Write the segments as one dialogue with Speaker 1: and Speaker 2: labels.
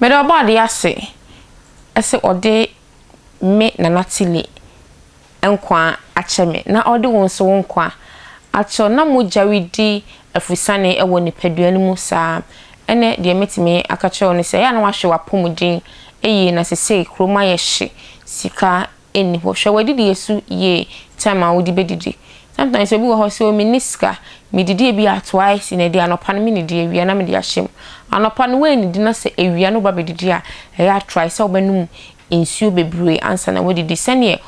Speaker 1: Me do body ase. Ese ode me na natili enkwa ache me. Na ode won so wonkwa. Acho na mojawidi afusane ewo nipadua mu saa. Ene de metime akache oni se ya na wahwe wapomudin eyi na sese kroma ye hye sika eni ho hwe wadidi yesu ye time a wodi bedidi. Sometimes we go so miniska me didi bi twice in a day anopa no me didi ewia na me de ahyem anopa no we ni di na se ewia no ba bedidi a ya try se obanum ensuo bebre ansa na we didi sene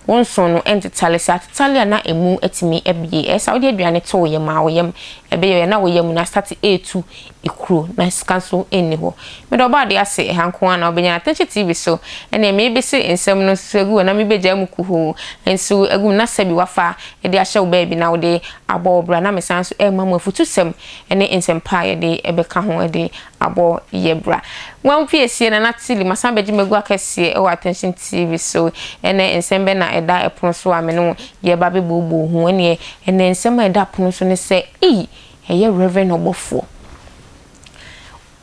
Speaker 1: wonso no entitale sa titale na emu etimi ebie esa wodi aduane to ye ma woyem ebeye na woyem na start A2 ikuro na skanso eni ho me do ba de ase hanko ana obenya attention TV so ene me be se ensem no segu na me beja mu kuhu enso egum na sabi wafa e de ahye wo ba bi na wo de abo bra na me sanso e mamu afutusem ene ensem pa ye de ebeka ho e de abo ye bra wan piesie na natili masan beji megu akese e attention TV so ene ensem be na eda epono so ameno ye ba be bobo hu ene ensem eda pono so ne se eye Rev Obofour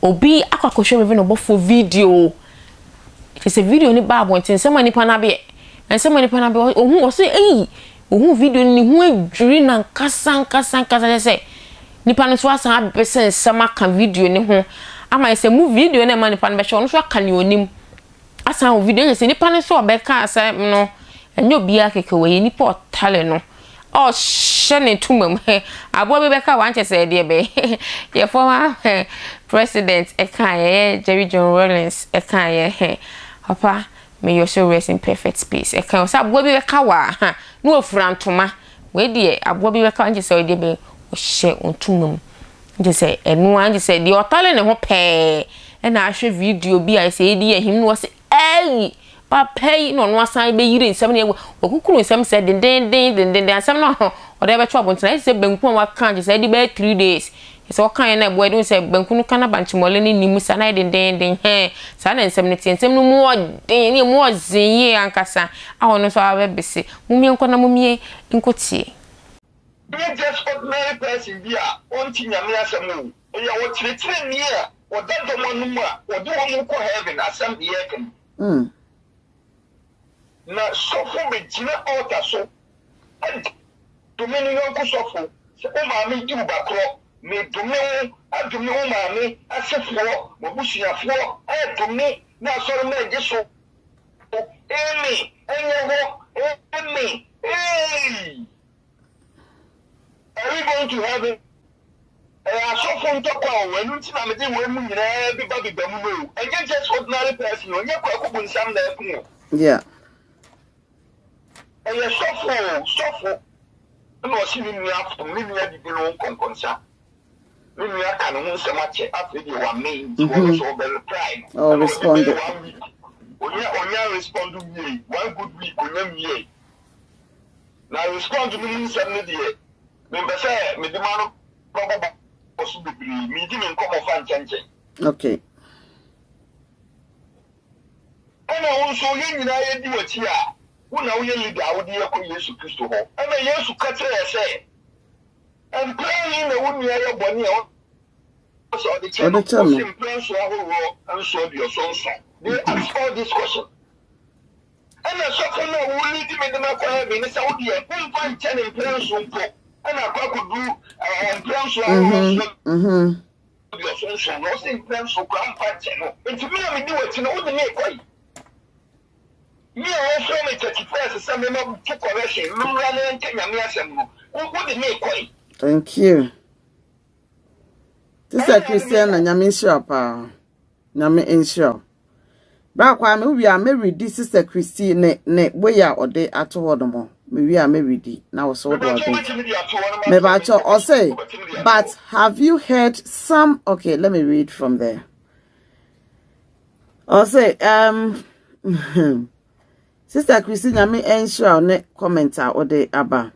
Speaker 1: obi akwakohwe Rev Obofour video it's a video ni ba abonten ensem anipa na be ohun o se ohun video ni hu adwiri na nkasa se nipa no so asan abese ensem aka video ni ho ama ese mu video na ma nipa no be hwe no so aka ni onim asan o video ese nipa no so obeka asa no enyo bia keke we nipa otale no oh shene tumam abo bebeka wanche se de be ye former president ekaye Jerry John Rawlings ekaye papa may you so rest in perfect peace ekaye so abo bebeka wa no ofurantoma we de abo bebeka wanche se de be o hye ontumam nje se enu anje se de otale ne ho pe na ahwe video bi a se de him no se papa no no asan be yire nsem ne okukuru nsem se den asem no o de be twa bontina se banku wa kan se de be 3 days se o kan na ebo edun se banku no kana banchimole ni nimu sa na den sa na nsem ne tie nsem no mu odin ni mu ozinye ankasa a no so abe bese mumie nkona mumie nkotie
Speaker 2: be just ordinary person bia on tinyame asem no ya wo tire ni a o daddo monum a o de wo mu ko heaven asem de yeken na sofo be jina altar so domini yon ko sofo se o ma me di bakro me domini adumi o ma me asefo mo busuafo domi na soro me je so emi enyeho emi are we going to heaven asofo ntokwa o enu ti na me di we mu nyina bi ba bi mu no enye just ordinary person onye kwa kubu nsam na efu
Speaker 3: yeah.
Speaker 2: And you suffer. No, see me after me, I did no conconsa. Me, I can't so much after you are made so very pride.
Speaker 3: Oh, respond.
Speaker 2: When you respond to me, 1 good week, on them ye. Now respond to me, 7 years. Member say, me demand probably possibly me didn't come off and change.
Speaker 3: Okay.
Speaker 2: And I also you do it here. Una we leader awudi yakọ Yesu Kristo ho ena Yesu ka kire say and praying na wonu ya boni e so the channel plan so ahoro and so the sonso they ask all this question ena so for na wo lead me na kwa be ni Saudi e pon channel plan so mpo ena kwa kudu plan so ahoro the sonso no sin plan so kwa channel enti me di wati na wo de me kwai me also me 31st some member to correction rural Kenya me asem no wo de me kwai
Speaker 3: thank you Sister Christian na nyame nsure pa nyame nsure ba kwa me wi a me ready Sister Christy ne boya ode ato hodomo me wi a me ready na wo so do me ba cho o say but have you heard some okay let me read from there o say Sister Christina, me ensure ne commenter or the aba.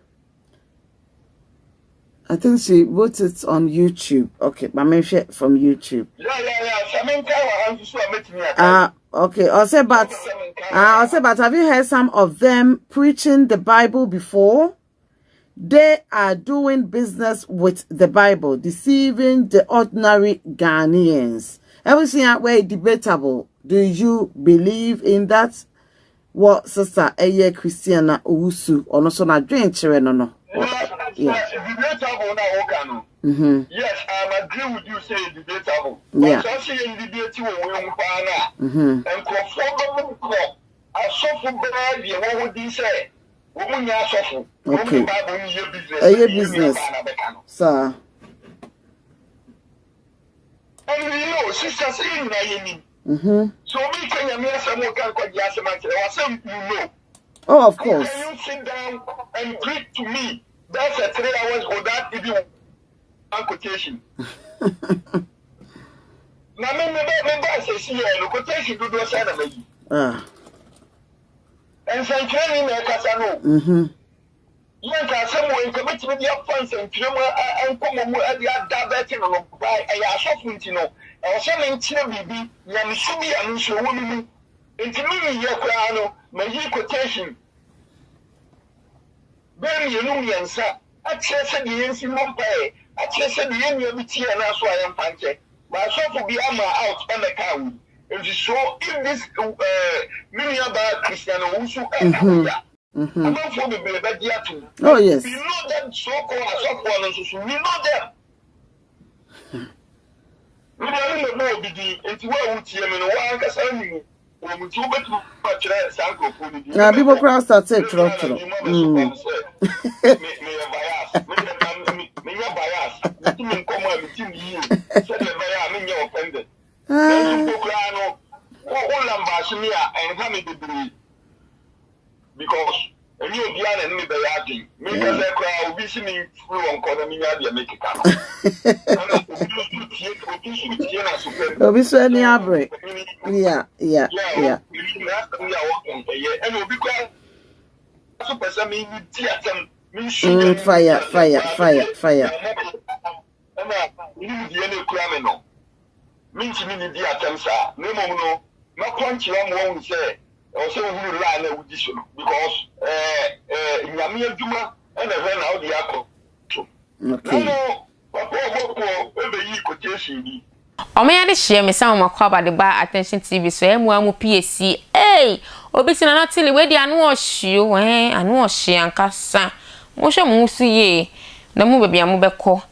Speaker 3: I think she wrote it on YouTube. Okay, but me share from YouTube. Okay. Also, but have you heard some of them preaching the Bible before? They are doing business with the Bible, deceiving the ordinary Ghanaians. Everything where debatable. Do you believe in that? What sister Eye Christiana Owusu or no so na dream children no?
Speaker 2: Yes, debatable now. Yes, I agree with you. Say debatable.
Speaker 3: Yeah.
Speaker 2: But also in debate we and conform I suffer bad. You what would say?
Speaker 3: Okay. Eye business, sir.
Speaker 2: And you know, sisters in Miami. So we can hear some more can you know.
Speaker 3: Oh, of course.
Speaker 2: Can you sit down and preach to me? That's a 3 hours without giving one quotation. Now, remember, I say, the quotation to do a sign of me. And some training, I can young can someone commit to the funds and Tremor and come at the diabetic by a shopping, you know, or something chilly, Yamisubi and so woman. Into me, your crown, my quotation. Then you know me and sir. I chased the NC Mompay. I chased the enemy of the tea and that's why I'm panche. But I saw to be out on the cow. If you show in this many about Christian Owusu and I'm not for the baby.
Speaker 3: Oh, yes.
Speaker 2: You know them so called as we know them. We don't know the it's where we see them in one castle.
Speaker 3: Now, people cross that say trotro.
Speaker 2: Because and you be an enemy by acting. Make a crowd be singing through on Condomina, make it come.
Speaker 3: Be so any abre. Yeah.
Speaker 2: And will be quite super some
Speaker 3: fire.
Speaker 2: Means me the attempts are no more. Not punch you won't say. Also, we line with this because Yamia Juma and I ran out the apple.
Speaker 3: Okay.
Speaker 2: No, every quotation.
Speaker 1: O me ade share me some makwaba de ba attention TV so emu PSC obisi na natili we di anu ohio anu ohie ankasa mo hwe mo su ye na mu bebia mo beko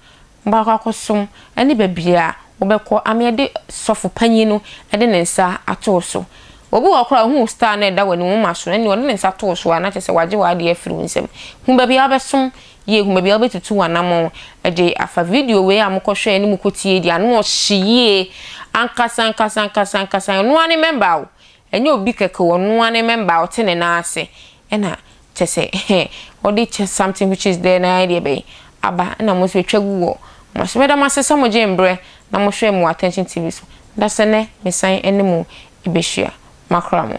Speaker 1: mba kwakosom ani bebia wo beko amede sofo panyi no ede ne nsa ato so obi wakora hu star na da wani mu maso na ni woni ne nsa to so ana chese waje wa de afiri nsem hu bebia besom ye hu bebia betutu wanamo ede afa video we amkohwe ani mukotie di anu ohie ankasa no ani member o enye obi keke wo no ani member o tene na ase ena chese odi something which is there na idea be aba na mo so twagu wo mo so meda masesa mo jembre na mo hwe mo attention TV so da sene mesan ene mo ibehia makramo